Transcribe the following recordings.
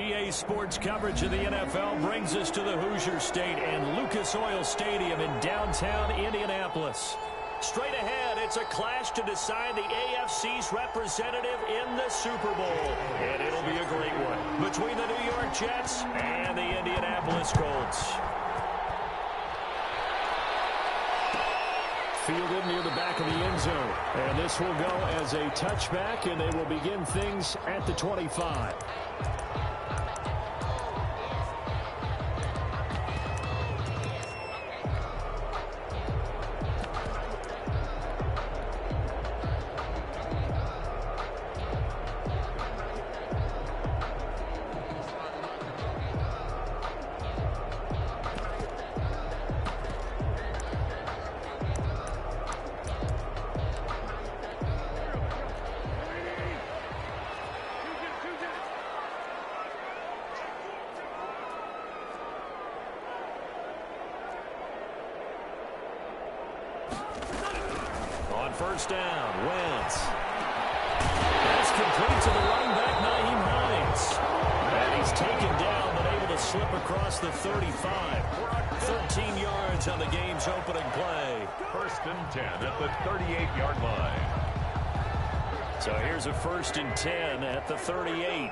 EA Sports coverage of the NFL brings us to the Hoosier State and Lucas Oil Stadium in downtown Indianapolis. Straight ahead, it's a clash to decide the AFC's representative in the Super Bowl. And it'll be a great one between the New York Jets and the Indianapolis Colts. Fielded near the back of the end zone. And this will go as a touchback, and they will begin things at the 25. First down, Wentz. That's complete to the running back, Nyheim Hines. And he's taken down, but able to slip across the 35. 13 yards on the game's opening play. First and 10 at the 38-yard line. So here's a first and 10 at the 38.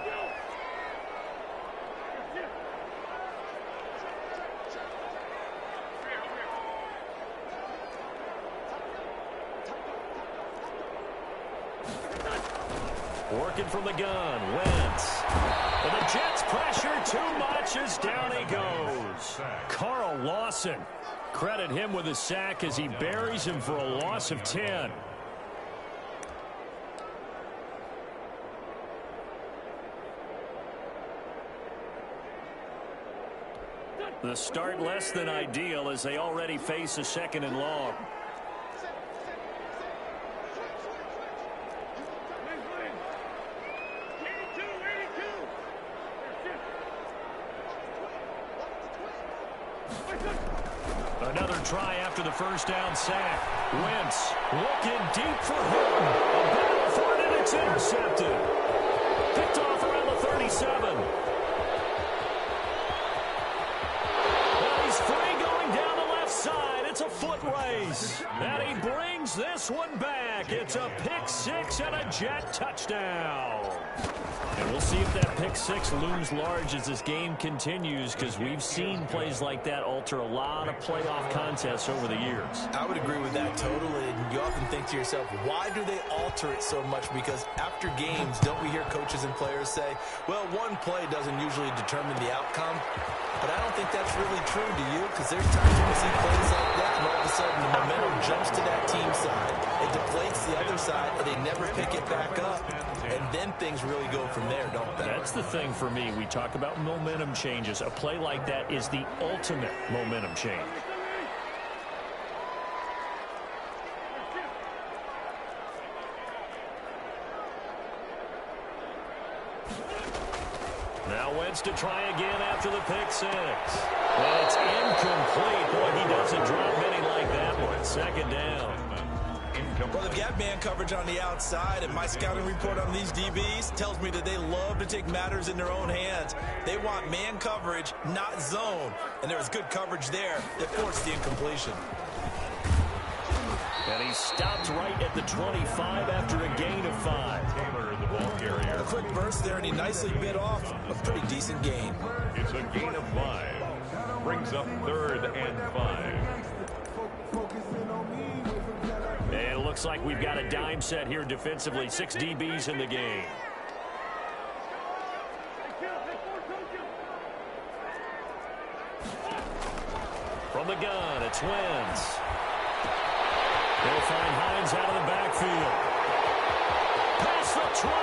Working from the gun, Wentz. And the Jets pressure too much as down he goes. Carl Lawson. Credit him with a sack as he buries him for a loss of 10. The start less than ideal as they already face a second and long. Another try after the first down sack. Wentz looking deep for Hilton. A battle for it, and it's intercepted. Picked off around the 37. Well, he's free going down the left side. It's a foot race. And he brings this one back. It's a pick six and a Jet touchdown. And we'll see if that pick six looms large as this game continues, because we've seen plays like that alter a lot of playoff contests over the years. I would agree with that totally. And you often think to yourself, why do they alter it so much? Because after games, don't we hear coaches and players say, well, one play doesn't usually determine the outcome? But I don't think that's really true, do you? Because there's times when we see plays like that, and all of a sudden the momentum jumps to that team side. It deflates the other side, and they never pick it back up. And then things really go from there, don't they? That's the thing for me. We talk about momentum changes. A play like that is the ultimate momentum change. Now Wentz to try again after the pick six. Well, it's incomplete. Boy, he doesn't drop many like that one. Second down. Well, they've got man coverage on the outside, and my scouting report on these DBs tells me that they love to take matters in their own hands. They want man coverage, not zone. And there was good coverage there that forced the incompletion. And he stopped right at the 25 after a gain of 5. Taylor, the ball carrier. A quick burst there, and he nicely bit off a pretty decent gain. It's a gain of 5. Brings up 3rd and 5. And it looks like we've got a dime set here defensively. 6 DBs in the game. From the gun, it's Wentz. They'll find Hines out of the backfield. Past the 20.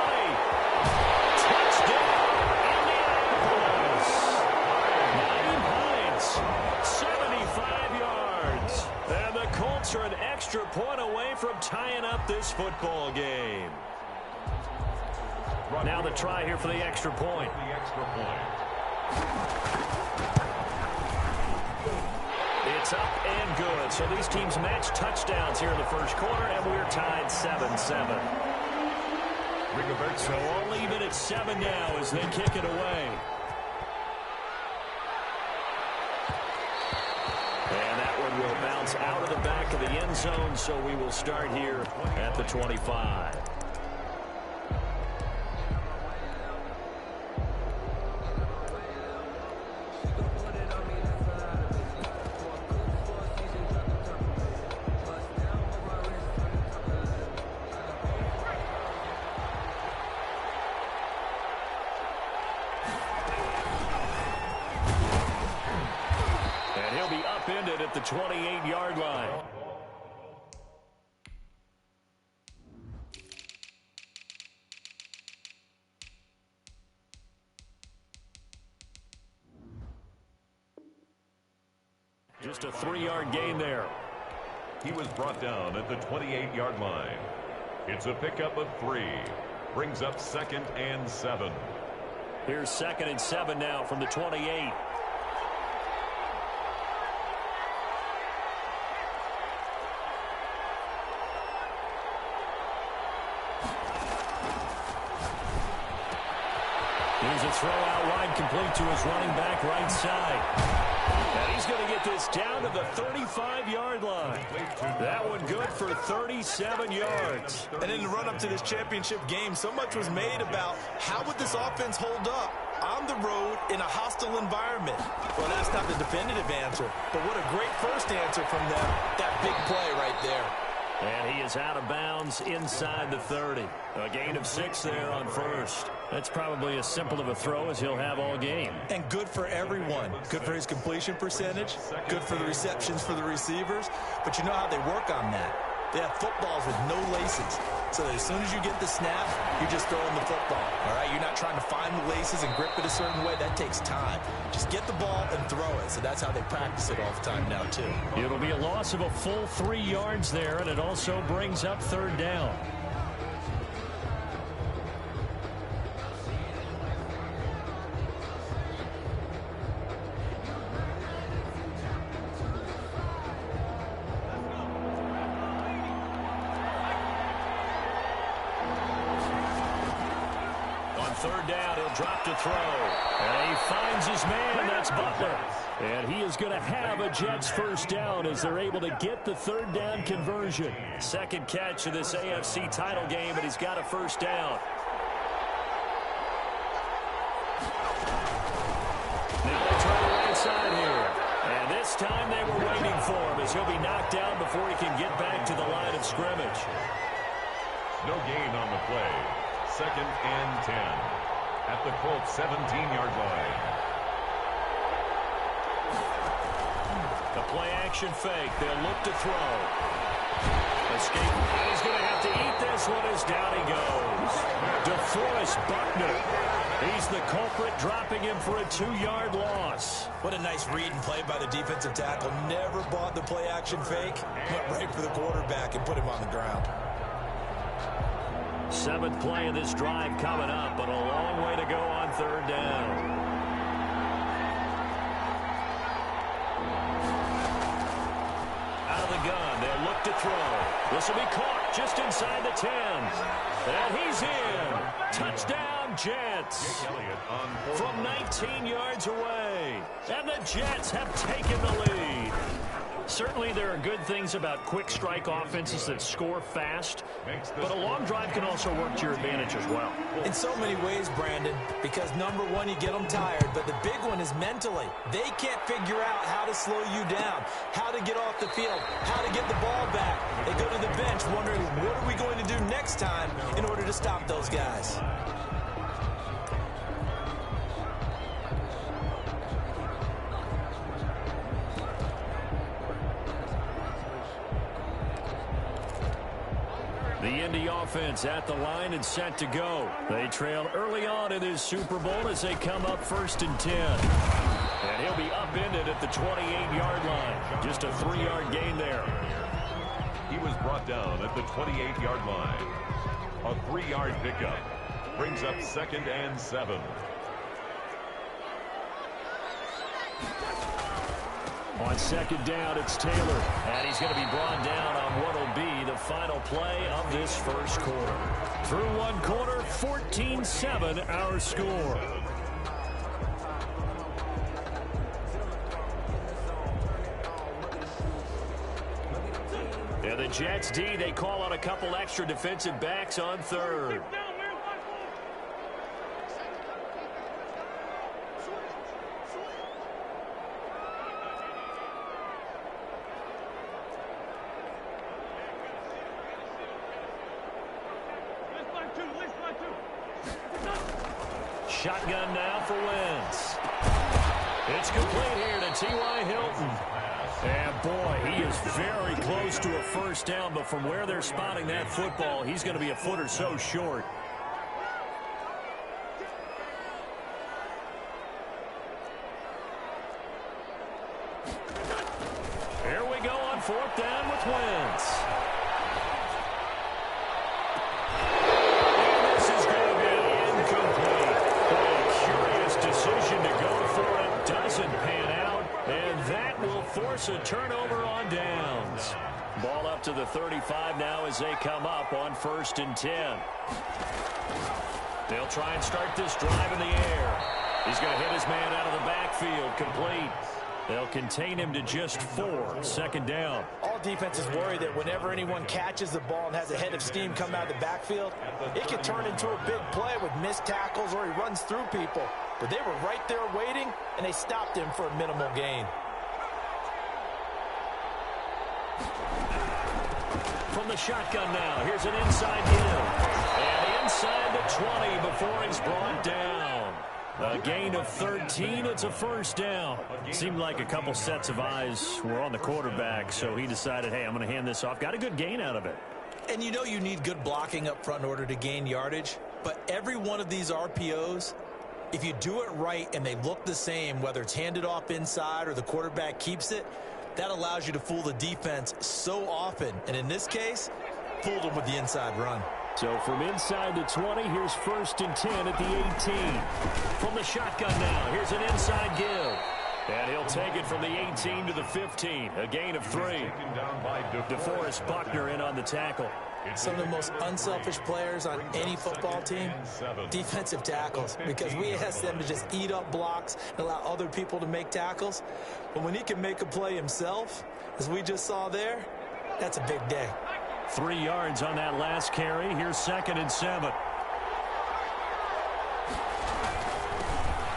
Touchdown, Indianapolis. Nyheim Hines, 75 yards. And the Colts are an extra point away from tying up this football game. Now the try here for the extra point. It's up and good. So these teams match touchdowns here in the first quarter, and we're tied 7-7. So I'll leave it at 7 now as they kick it away. and will bounce out of the back of the end zone, so we will start here at the 25. Upended at the 28-yard line. Just a 3-yard gain there. He was brought down at the 28-yard line. It's a pickup of 3. Brings up 2nd and 7. Here's 2nd and 7 now from the 28. Here's a throw out wide, complete to his running back right side. And he's going to get this down to the 35-yard line. That one good for 37 yards. And in the run-up to this championship game, so much was made about how would this offense hold up on the road in a hostile environment. Well, that's not the definitive answer, but what a great first answer from them. That big play right there. And he is out of bounds inside the 30. A gain of 6 there on first. That's probably as simple of a throw as he'll have all game. And good for everyone. Good for his completion percentage. Good for the receptions for the receivers. But you know how they work on that. They have footballs with no laces. So that as soon as you get the snap, you're just throwing the football. All right? You're not trying to find the laces and grip it a certain way. That takes time. Just get the ball and throw it. So that's how they practice it all the time now, too. It'll be a loss of a full 3 yards there, and it also brings up 3rd down. Third down, he'll drop to throw. And he finds his man, that's Butler. And he is going to have a Jets first down as they're able to get the 3rd down conversion. Second catch of this AFC title game, and he's got a first down. They'll try the right side here. And this time they were waiting for him as he'll be knocked down before he can get back to the line of scrimmage. No gain on the play. 2nd and 10 at the Colts 17-yard line. The play action fake. They'll look to throw. Escape. And he's going to have to eat this one as down he goes. DeForest Buckner. He's the culprit, dropping him for a 2-yard loss. What a nice read and play by the defensive tackle. Never bought the play action fake. Went right for the quarterback and put him on the ground. 7th play of this drive coming up, but a long way to go on 3rd down. Out of the gun, they'll look to throw. This will be caught just inside the 10. And he's in. Touchdown, Jets. From 19 yards away. And the Jets have taken the lead. Certainly there are good things about quick strike offenses that score fast, but a long drive can also work to your advantage as well. In so many ways, Brandon, because number one, you get them tired, but the big one is mentally. They can't figure out how to slow you down, how to get off the field, how to get the ball back. They go to the bench wondering, what are we going to do next time in order to stop those guys? The Indy offense at the line and set to go. They trail early on in this Super Bowl as they come up 1st and 10. And he'll be upended at the 28-yard line. Just a 3-yard gain there. He was brought down at the 28-yard line. A 3-yard pickup. Brings up 2nd and 7. On 2nd down, it's Taylor. And he's going to be brought down on what will be the final play of this first quarter. Through one quarter, 14-7 our score. And the Jets D, they call on a couple extra defensive backs on third. Shotgun now for Wentz. It's complete here to T.Y. Hilton. And boy, he is very close to a first down, but from where they're spotting that football, he's going to be a foot or so short. Here we go on fourth down with Wentz. And this is going to be incomplete. A curious decision to go for it. Doesn't pan out. And that will force a turnover on downs. Ball up to the 35 now as they come up on 1st and 10. They'll try and start this drive in the air. He's going to hit his man out of the backfield. Complete. They'll contain him to just 4. 2nd down. All defenses worry that whenever anyone catches the ball and has a head of steam come out of the backfield, it can turn into a big play with missed tackles or he runs through people. But they were right there waiting, and they stopped him for a minimal gain. From the shotgun now, here's an inside give. And inside the 20 before he's brought down. A gain of 13, it's a first down. Seemed like a couple sets of eyes were on the quarterback, so he decided, hey, I'm going to hand this off. Got a good gain out of it. And you know you need good blocking up front in order to gain yardage, but every one of these RPOs, if you do it right and they look the same, whether it's handed off inside or the quarterback keeps it, that allows you to fool the defense so often. And in this case, fooled them with the inside run. So from inside the 20, here's 1st and 10 at the 18. From the shotgun now, here's an inside give. And he'll take it from the 18 to the 15. A gain of 3. DeForest Buckner in on the tackle. Some of the most unselfish players on any football team, defensive tackles, because we ask them to just eat up blocks and allow other people to make tackles. But when he can make a play himself, as we just saw there, that's a big day. 3 yards on that last carry. Here's 2nd and 7.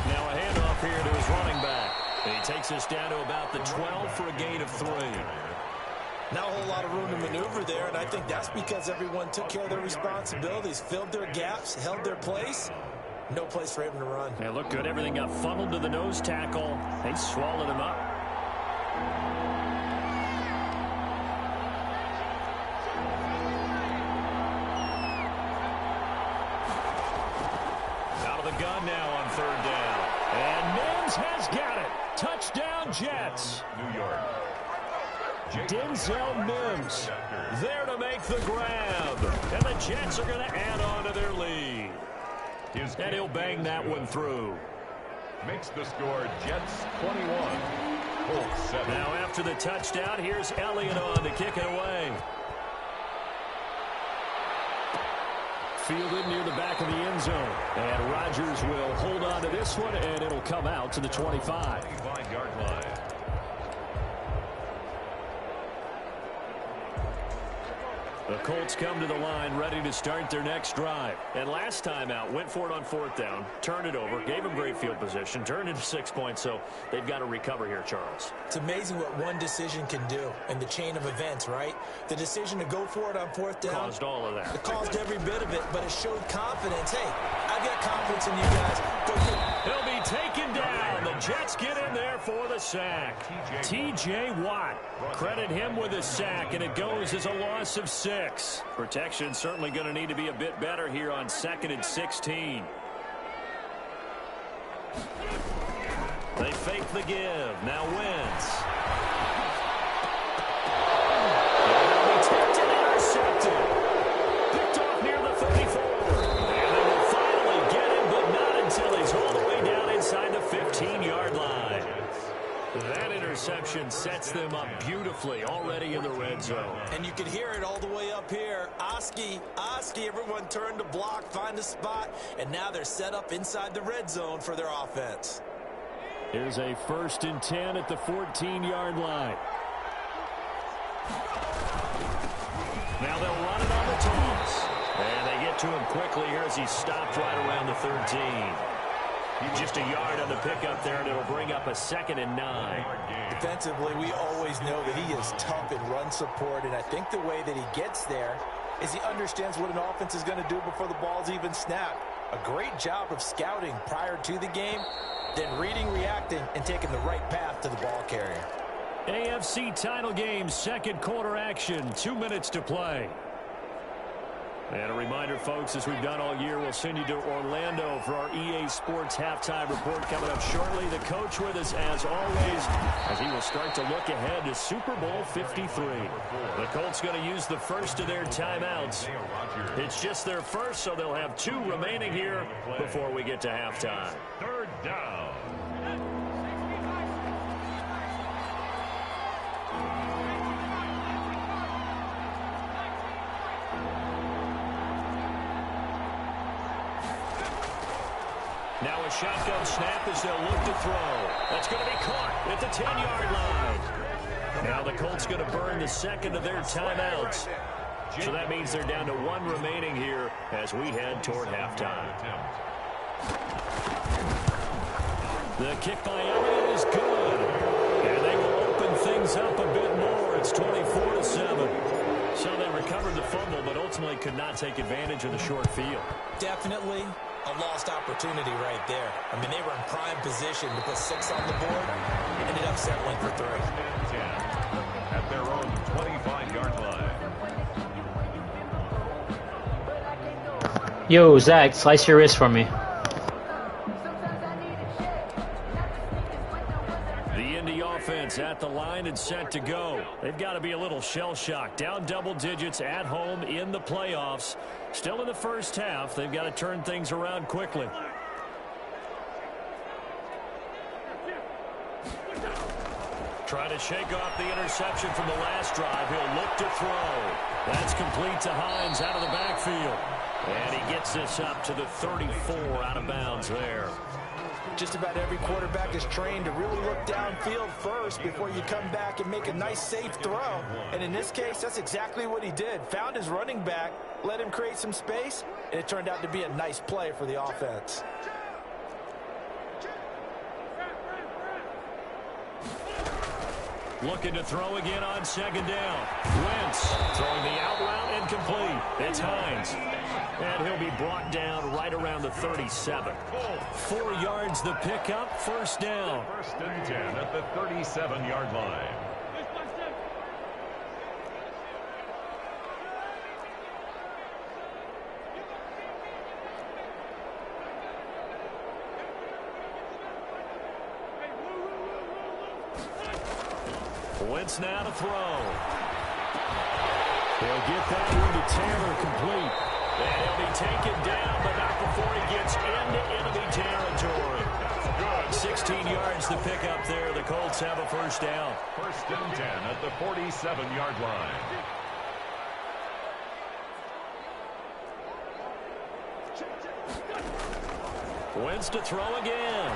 Now a handoff here to his running back. And he takes us down to about the 12 for a gain of 3. Not a whole lot of room to maneuver there, and I think that's because everyone took care of their responsibilities, filled their gaps, held their place. No place for him to run. It looked good. Everything got funneled to the nose tackle. They swallowed him up. Out of the gun now on 3rd down. And Mims has got it. Touchdown, Jets. New York. Denzel Mims there to make the grab. And the Jets are going to add on to their lead. And he'll bang that one through. Makes the score Jets 21. Colts 7. Now after the touchdown, here's Elliott on to kick it away. Fielded near the back of the end zone. And Rodgers will hold on to this one, and it'll come out to the 25. 25-yard line. The Colts come to the line ready to start their next drive. And last time out, went for it on 4th down, turned it over, gave them great field position, turned into 6 points, so they've got to recover here, Charles. It's amazing what one decision can do in the chain of events, right? The decision to go for it on 4th down. Caused all of that. It caused every bit of it, but it showed confidence. Hey, I've got confidence in you guys. Go get it. He'll be taken down. The Jets get in there for the sack. T.J. Watt. Credit him with a sack, and it goes as a loss of 6. Protection certainly going to need to be a bit better here on 2nd and 16. They fake the give. Now Wentz. He'll be tipped and intercepted. Picked off near the 34. And they will finally get him, but not until he's all the way down inside the 15-yard line. That interception sets them up beautifully already in the red zone. And you could hear it all the way up here. Oski, everyone turned to block, find a spot, and now they're set up inside the red zone for their offense. Here's a 1st and 10 at the 14-yard line. Now they'll run it on the toss. And they get to him quickly here as he stopped right around the 13. Just a yard on the pickup there, and it'll bring up a 2nd and 9. Defensively, we always know that he is tough in run support, and I think the way that he gets there is he understands what an offense is going to do before the ball's even snapped. A great job of scouting prior to the game, then reading, reacting, and taking the right path to the ball carrier. AFC title game, second quarter action, 2 minutes to play. And a reminder, folks, as we've done all year, we'll send you to Orlando for our EA Sports halftime report coming up shortly. The coach with us, as always, as he will start to look ahead to Super Bowl 53. The Colts going to use the first of their timeouts. It's just their first, so they'll have 2 remaining here before we get to halftime. 3rd down. Now a shotgun snap as they'll look to throw. That's going to be caught at the 10-yard line. Now the Colts going to burn the second of their timeouts. So that means they're down to 1 remaining here as we head toward halftime. The kick by Elliott is good. And they will open things up a bit more. It's 24-7. So they recovered the fumble, but ultimately could not take advantage of the short field. Definitely a lost opportunity right there. I mean, they were in prime position to put 6 on the board. Ended up settling for 3. 10 at their own 25-yard line. Yo, Zach, slice your wrist for me. The Indy offense at the line and set to go. They've got to be a little shell-shocked. Down double digits at home in the playoffs. Still in the first half. They've got to turn things around quickly. Trying to shake off the interception from the last drive. He'll look to throw. That's complete to Hines out of the backfield. And he gets this up to the 34 out of bounds there. Just about every quarterback is trained to really look downfield first before you come back and make a nice, safe throw. And in this case, that's exactly what he did. Found his running back, let him create some space, and it turned out to be a nice play for the offense. Looking to throw again on 2nd down. Wentz throwing the out route incomplete. It's Hines. And he'll be brought down right around the 37. 4 yards the pickup, 1st down. 1st and 10 at the 37-yard line. Wentz now to throw. He'll get that one to Taylor complete. And he'll be taken down, but not before he gets into enemy territory. Good. 16 yards to pick up there. The Colts have a 1st down. 1st and 10 at the 47-yard line. Wentz to throw again.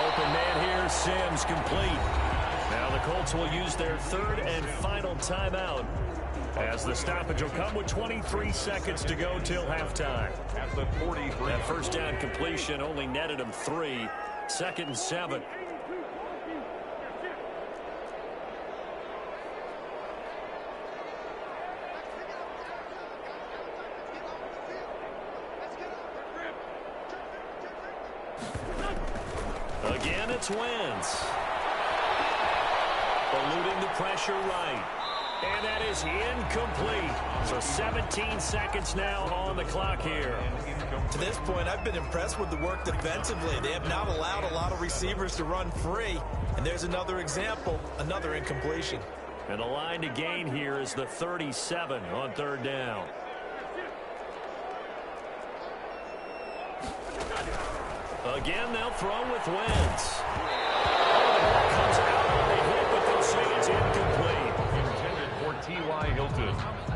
Open man here, Sims complete. Now the Colts will use their 3rd and final timeout as the stoppage will come with 23 seconds to go till halftime. At the 43. That 1st down completion only netted him 3. 2nd and 7. Again, it's Wentz. Eluding the pressure right. And that is incomplete. So 17 seconds now on the clock here. To this point, I've been impressed with the work defensively. They have not allowed a lot of receivers to run free. And there's another example, another incompletion. And the line to gain here is the 37 on 3rd down. Again, they'll throw with Wentz. Comes out on the hit, but they'll say it's incomplete. Intended for T.Y. Hilton.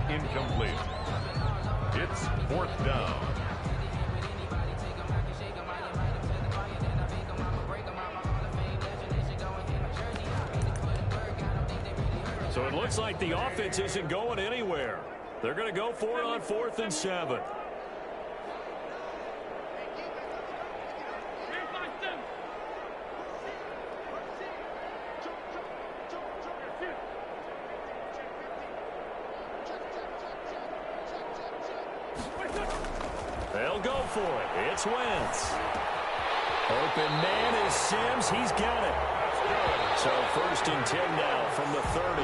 Incomplete. It's 4th down. So it looks like the offense isn't going anywhere. They're going to go for it on 4th and 7. They'll go for it. It's Wentz. Open man is Sims. He's got it. So 1st and 10 now from the 30.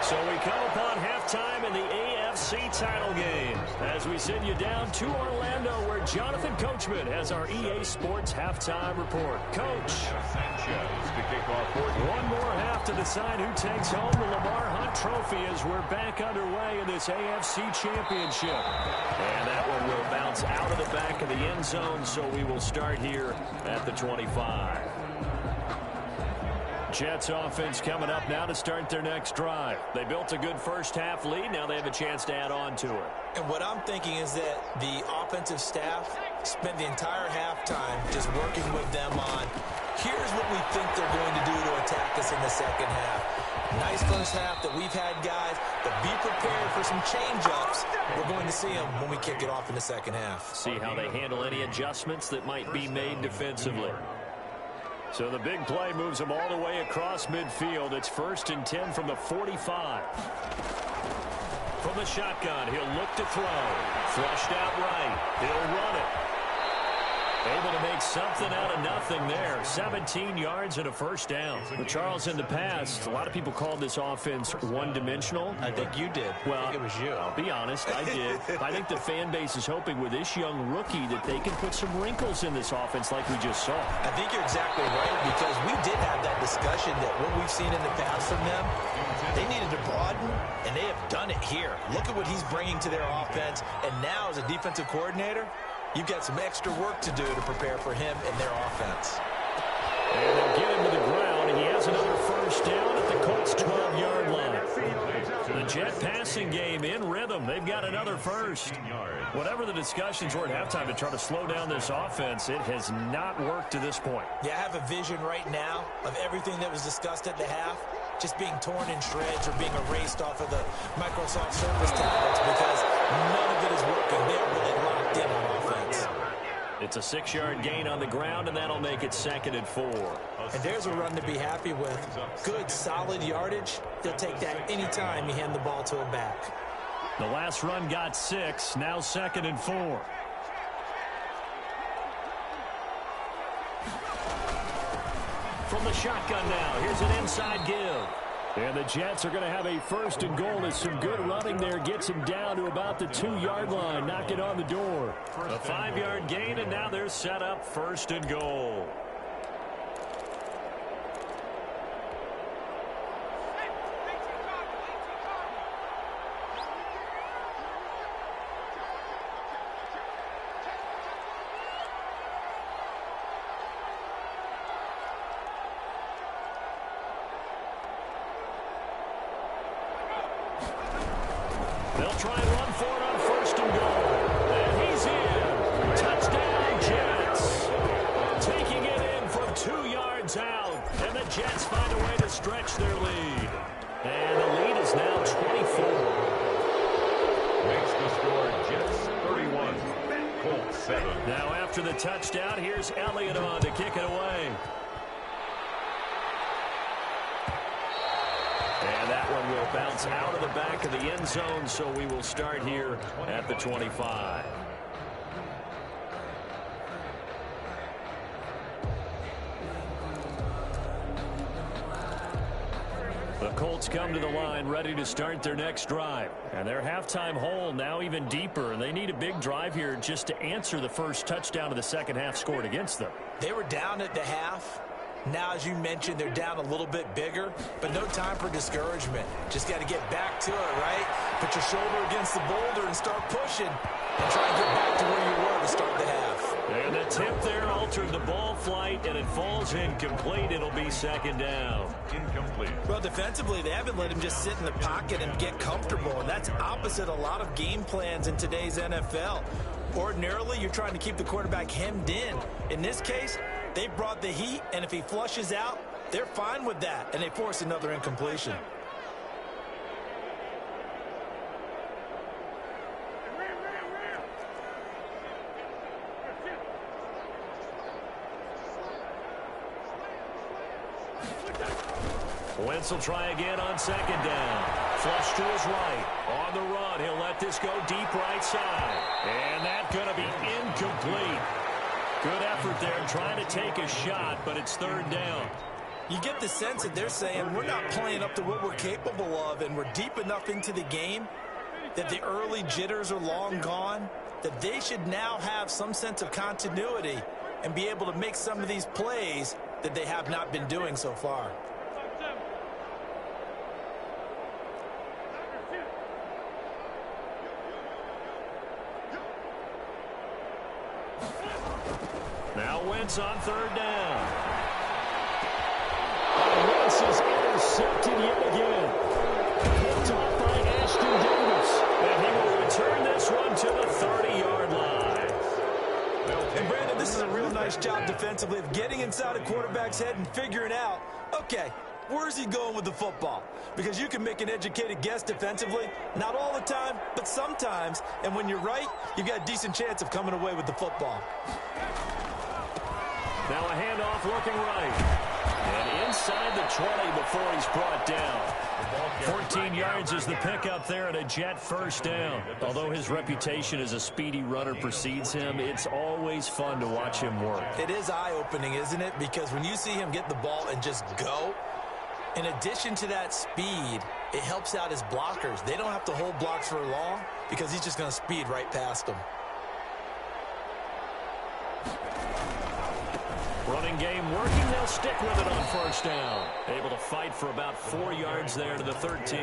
So we come upon halftime in the AFC title game as we send you down to Orlando where Jonathan Coachman has our EA Sports halftime report. Coach. Sanchez to kick off. One more half to decide who takes home the Lamar Hunt Trophy as we're back underway in this AFC Championship. And that one will bounce out of the back of the end zone, so we will start here at the 25. Jets offense coming up now to start their next drive. They built a good first half lead. Now they have a chance to add on to it. And what I'm thinking is that the offensive staff spent the entire halftime just working with them on, here's what we think they're going to do to attack us in the second half. Nice first half that we've had, guys, but be prepared for some change-ups. We're going to see them when we kick it off in the second half. See how they handle any adjustments that might be made defensively. So the big play moves them all the way across midfield. It's 1st and 10 from the 45. From the shotgun, he'll look to throw. Flushed out right. He'll run it. Able to make something out of nothing there. 17 yards and a first down. But Charles, in the past, a lot of people called this offense one-dimensional. I think you did. Well, I think it was you. I'll be honest, I did. I think the fan base is hoping with this young rookie that they can put some wrinkles in this offense like we just saw. I think you're exactly right, because we did have that discussion that what we've seen in the past from them, they needed to broaden, and they have done it here. Look at what he's bringing to their offense, and now as a defensive coordinator, you've got some extra work to do to prepare for him and their offense. And they'll get him to the ground, and he has another first down at the Colts' 12-yard line. The Jet passing game in rhythm. They've got another first. Whatever the discussions were at halftime to try to slow down this offense, it has not worked to this point. Yeah, I have a vision right now of everything that was discussed at the half just being torn in shreds or being erased off of the Microsoft Surface tablets because none of it is working. They're really locked in on offense. It's a 6-yard gain on the ground, and that'll make it 2nd and 4. And there's a run to be happy with. Good, solid yardage. They'll take that anytime you hand the ball to a back. The last run got 6, now 2nd and 4. From the shotgun now, here's an inside give. And the Jets are going to have a 1st and goal as some good running there gets him down to about the 2-yard line, knocking on the door. A 5-yard gain, and now they're set up 1st and goal. They'll try and run for it on 1st and goal. And he's in. Touchdown, Jets. Taking it in from 2 yards out. And the Jets find a way to stretch their lead. And the lead is now 24. Makes the score Jets 31, Colts 7. Now after the touchdown, here's Elliott on to kick it away. And that one will bounce out of the back of the end zone, so we will start here at the 25. The Colts come to the line ready to start their next drive. And their halftime hole now even deeper, and they need a big drive here just to answer the first touchdown of the second half scored against them. They were down at the half. Now, as you mentioned, they're down a little bit bigger, but no time for discouragement. Just got to get back to it, right? Put your shoulder against the boulder and start pushing and try and get back to where you were to start the half. And the tip there altered the ball flight, and it falls incomplete. It'll be 2nd down. Incomplete. Well, defensively, they haven't let him just sit in the pocket and get comfortable, and that's opposite a lot of game plans in today's NFL. Ordinarily, you're trying to keep the quarterback hemmed in. In this case, they brought the heat, and if he flushes out, they're fine with that, and they force another incompletion. Wentz will try again on second down. Flush to his right. On the run, he'll let this go deep right side. And that's going to be incomplete. Good effort there trying to take a shot, but it's third down. You get the sense that they're saying we're not playing up to what we're capable of, and we're deep enough into the game that the early jitters are long gone, that they should now have some sense of continuity and be able to make some of these plays that they have not been doing so far. Now Wentz on third down. And Wentz is intercepted yet again. Picked off by Ashton Davis. And he will return this one to the 30-yard line. And Brandon, this is a real nice job defensively of getting inside a quarterback's head and figuring out, okay, where's he going with the football? Because you can make an educated guess defensively, not all the time, but sometimes. And when you're right, you've got a decent chance of coming away with the football. Now a handoff looking right. And inside the 20 before he's brought down. 14 yards is the pickup there and a Jet first down. Although his reputation as a speedy runner precedes him, it's always fun to watch him work. It is eye-opening, isn't it? Because when you see him get the ball and just go, in addition to that speed, it helps out his blockers. They don't have to hold blocks for long because he's just going to speed right past them. Running game working. They'll stick with it on first down. Able to fight for about 4 yards there to the 13.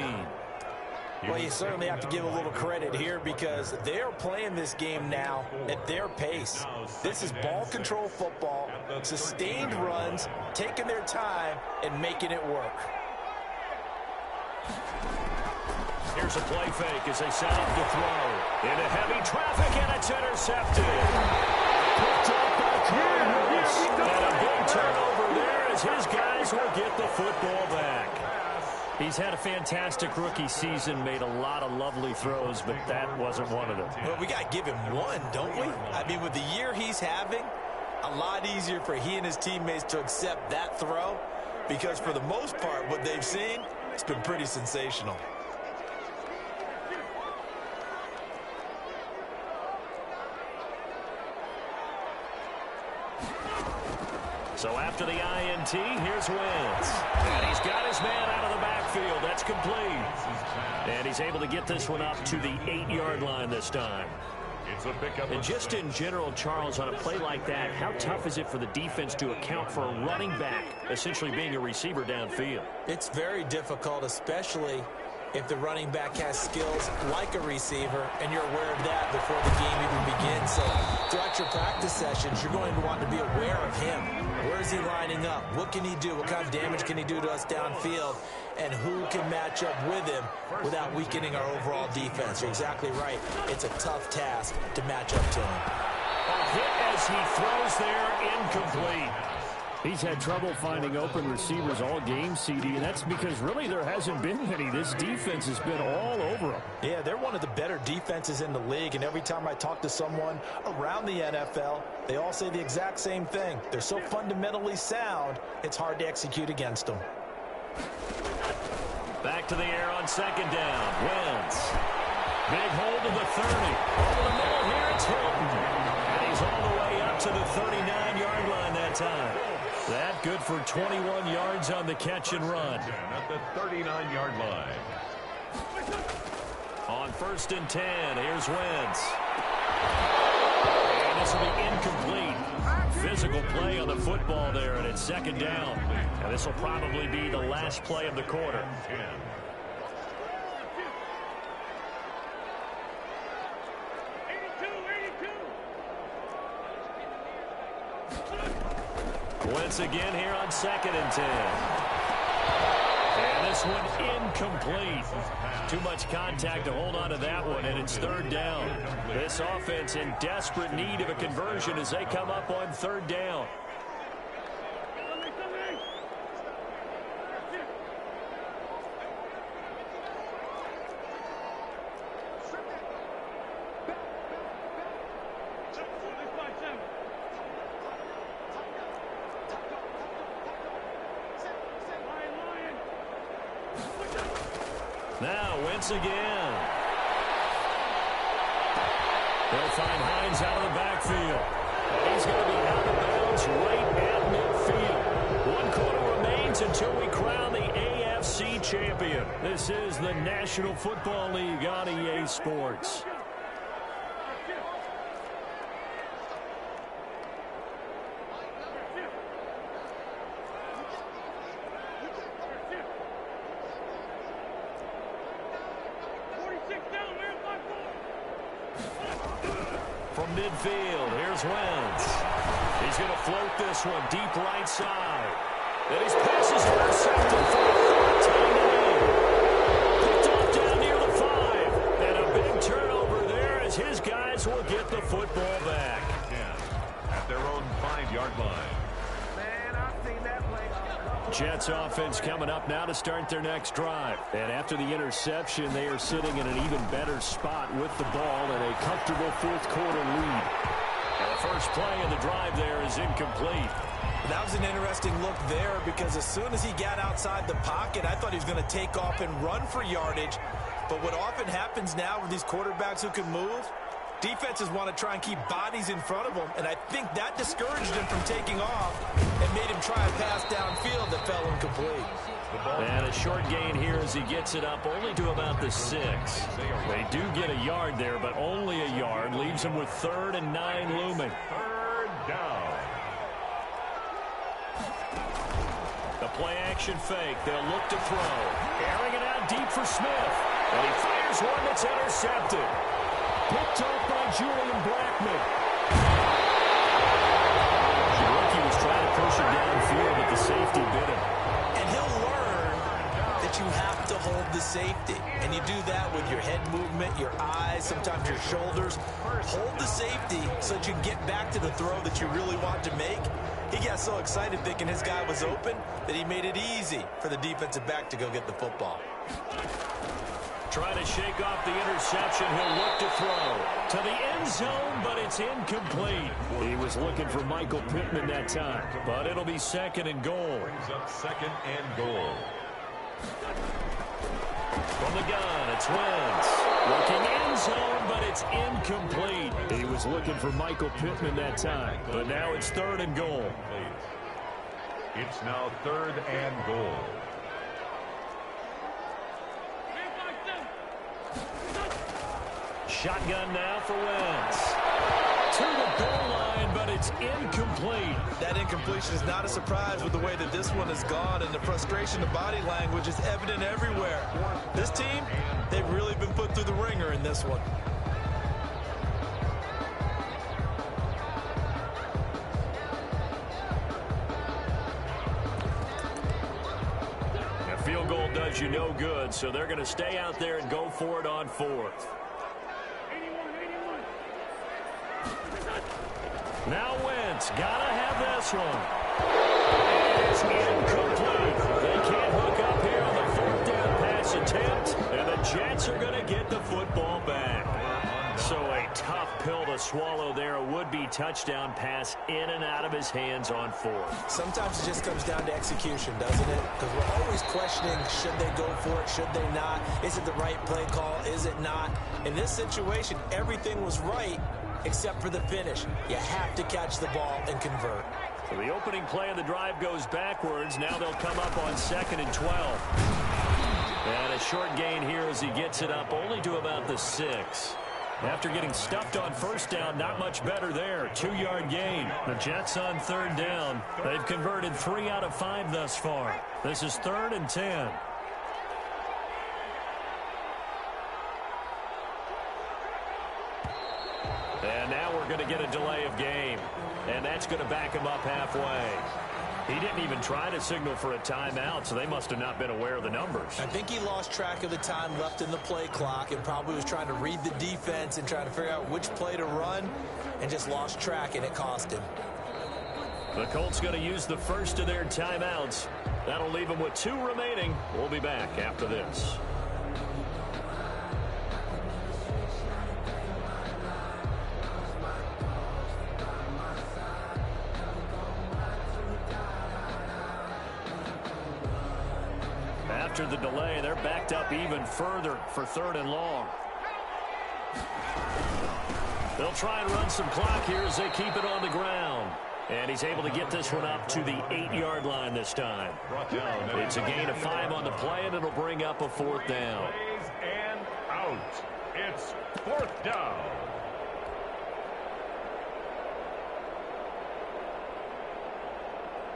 Well, you certainly have to give a little credit here because they're playing this game now at their pace. This is ball control football, sustained runs, taking their time, and making it work. Here's a play fake as they set up to throw. Into heavy traffic, and it's intercepted. Picked up by Cardinals. And a big turnover there as his guys will get the football back. He's had a fantastic rookie season, made a lot of lovely throws, but that wasn't one of them. Well, we got to give him one, don't we? I mean, with the year he's having, a lot easier for he and his teammates to accept that throw because for the most part, what they've seen, it's been pretty sensational. So after the INT, here's Wentz. And he's got his man out of the backfield. That's complete. And he's able to get this one up to the 8-yard line this time. It's a pickup. And just in general, Charles, on a play like that, how tough is it for the defense to account for a running back essentially being a receiver downfield? It's very difficult, especially if the running back has skills like a receiver, and you're aware of that before the game even begins. So throughout your practice sessions, you're going to want to be aware of him. Where is he lining up? What can he do? What kind of damage can he do to us downfield? And who can match up with him without weakening our overall defense? You're exactly right. It's a tough task to match up to him. A hit as he throws there, incomplete. He's had trouble finding open receivers all game, CD, and that's because really there hasn't been any. This defense has been all over him. Yeah, they're one of the better defenses in the league, and every time I talk to someone around the NFL, they all say the exact same thing. They're so fundamentally sound, it's hard to execute against them. Back to the air on second down. Wentz. Big hold to the 30. Over the middle here, it's Hilton. And he's all the way up to the 39-yard line that time. That good for 21 yards on the catch and run. At the 39-yard line. On 1st and 10, here's Wentz. And this will be incomplete. Physical play on the football there, and it's second down. And this will probably be the last play of the quarter. Wentz again here on 2nd and 10. And this one incomplete. Too much contact to hold on to that one, and it's 3rd down. This offense in desperate need of a conversion as they come up on 3rd down. Now Wentz again. They'll find Hines out of the backfield. He's going to be out of bounds right at midfield. 1 quarter remains until we crown the AFC champion. This is the National Football League on EA Sports. From midfield, here's Wentz. He's going to float this one deep right side. And his pass is intercepted for the third time today. Picked off down near the 5. And a big turnover there as his guys will get the football back. At their own 5-yard line. Jets offense coming up now to start their next drive. And after the interception, they are sitting in an even better spot with the ball and a comfortable fourth-quarter lead. And the first play of the drive there is incomplete. That was an interesting look there because as soon as he got outside the pocket, I thought he was going to take off and run for yardage. But what often happens now with these quarterbacks who can move, defenses want to try and keep bodies in front of them, and I think that discouraged him from taking off and made him try a pass downfield that fell incomplete. And a short gain here as he gets it up only to about the 6. They do get a yard there, but only a yard. Leaves them with 3rd and 9 looming. 3rd down. The play-action fake. They'll look to throw. Airing it out deep for Smith. And he fires one that's intercepted. Picked off by Julian Blackman. The rookie was trying to push him downfield, but the safety bit him. And he'll learn that you have to hold the safety. And you do that with your head movement, your eyes, sometimes your shoulders. Hold the safety so that you can get back to the throw that you really want to make. He got so excited thinking his guy was open that he made it easy for the defensive back to go get the football. Trying to shake off the interception. He'll look to throw to the end zone, but it's incomplete. He was looking for Michael Pittman that time. But it'll be 2nd and goal. Brings up 2nd and goal. From the gun, it's Wentz. Looking end zone, but it's incomplete. He was looking for Michael Pittman that time. But now it's 3rd and goal. It's now 3rd and goal. Shotgun now for Wentz. To the goal line, but it's incomplete. That incompletion is not a surprise with the way that this one has gone, and the frustration of body language is evident everywhere. This team, they've really been put through the ringer in this one. A field goal does you no good, so they're going to stay out there and go for it on 4th. Now Wentz, gotta have this one. It's incomplete. They can't hook up here on the 4th down pass attempt, and the Jets are going to get the football back. So a tough pill to swallow there. A would-be touchdown pass in and out of his hands on 4th. Sometimes it just comes down to execution, doesn't it? Because we're always questioning, should they go for it, should they not? Is it the right play call, is it not? In this situation, everything was right, except for the finish. You have to catch the ball and convert. So the opening play of the drive goes backwards. Now they'll come up on 2nd and 12. And a short gain here as he gets it up only to about the 6. After getting stuffed on 1st down, not much better there. 2-yard gain. The Jets on 3rd down. They've converted 3 out of 5 thus far. This is 3rd and 10. And now we're going to get a delay of game. And that's going to back him up halfway. He didn't even try to signal for a timeout, so they must have not been aware of the numbers. I think he lost track of the time left in the play clock and probably was trying to read the defense and trying to figure out which play to run and just lost track, and it cost him. The Colts going to use the first of their timeouts. That'll leave them with 2 remaining. We'll be back after this. after the delay. They're backed up even further for 3rd and long. They'll try and run some clock here as they keep it on the ground. And he's able to get this one up to the 8-yard line this time. It's a gain of 5 on the play, and it'll bring up a 4th down. And out. It's 4th down.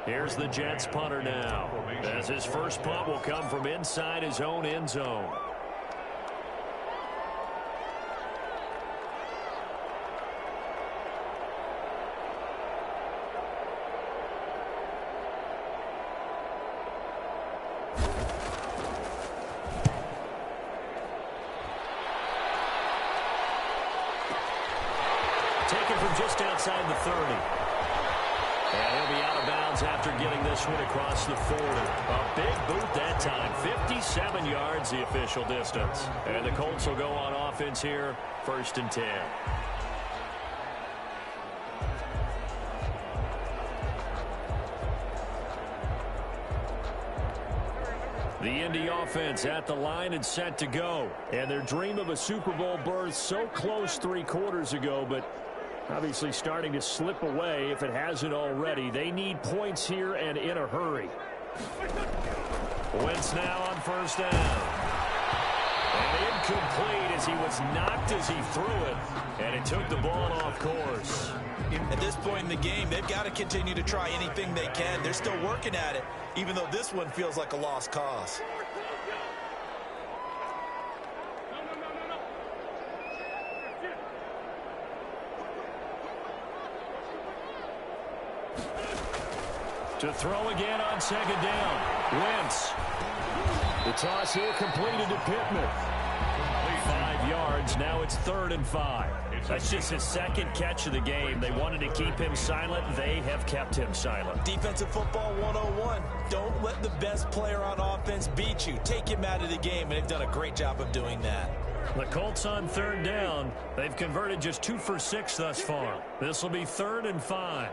Here's the Jets punter now, as his first punt will come from inside his own end zone. Taken from just outside the 30. And he'll be out of bounds after getting this one across the 40. A big boot that time. 57 yards, the official distance. And the Colts will go on offense here, 1st and 10. The Indy offense at the line and set to go. And their dream of a Super Bowl berth so close 3 quarters ago, but obviously starting to slip away if it hasn't already. They need points here and in a hurry. Wentz now on 1st down. And incomplete as he was knocked as he threw it. And it took the ball off course. At this point in the game, they've got to continue to try anything they can. They're still working at it, even though this one feels like a lost cause. To throw again on 2nd down. Wentz. The toss here completed to Pittman. 5 yards. Now it's 3rd and 5. That's just his 2nd catch of the game. They wanted to keep him silent. They have kept him silent. Defensive football 101. Don't let the best player on offense beat you. Take him out of the game, and they've done a great job of doing that. The Colts on 3rd down. They've converted just 2 for 6 thus far. This will be 3rd and 5.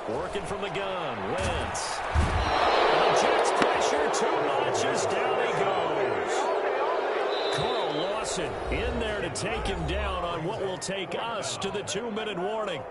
Working from the gun, Wentz. The Jets pressure too much as down he goes. Carl Lawson in there to take him down on what will take us to the 2-minute warning.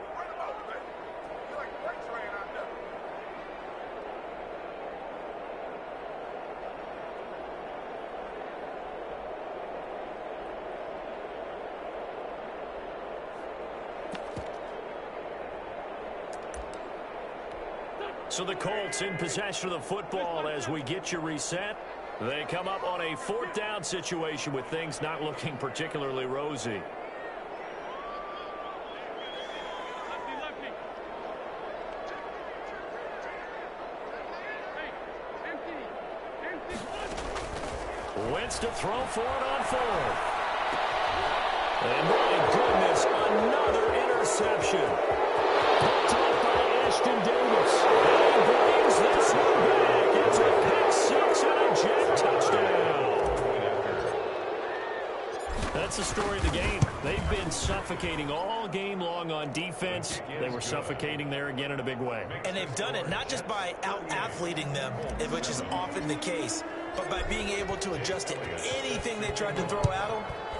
So the Colts in possession of the football as we get you reset. They come up on a 4th down situation with things not looking particularly rosy. Wentz to throw for it on 4th. And my goodness, another interception. Picked up by Ashton Davis. And brings this one back. It's a pick 6 and a Jet touchdown. That's the story of the game. They've been suffocating all game long on defense. They were suffocating there again in a big way. And they've done it not just by out-athleting them, which is often the case, but by being able to adjust to anything they tried to throw at them.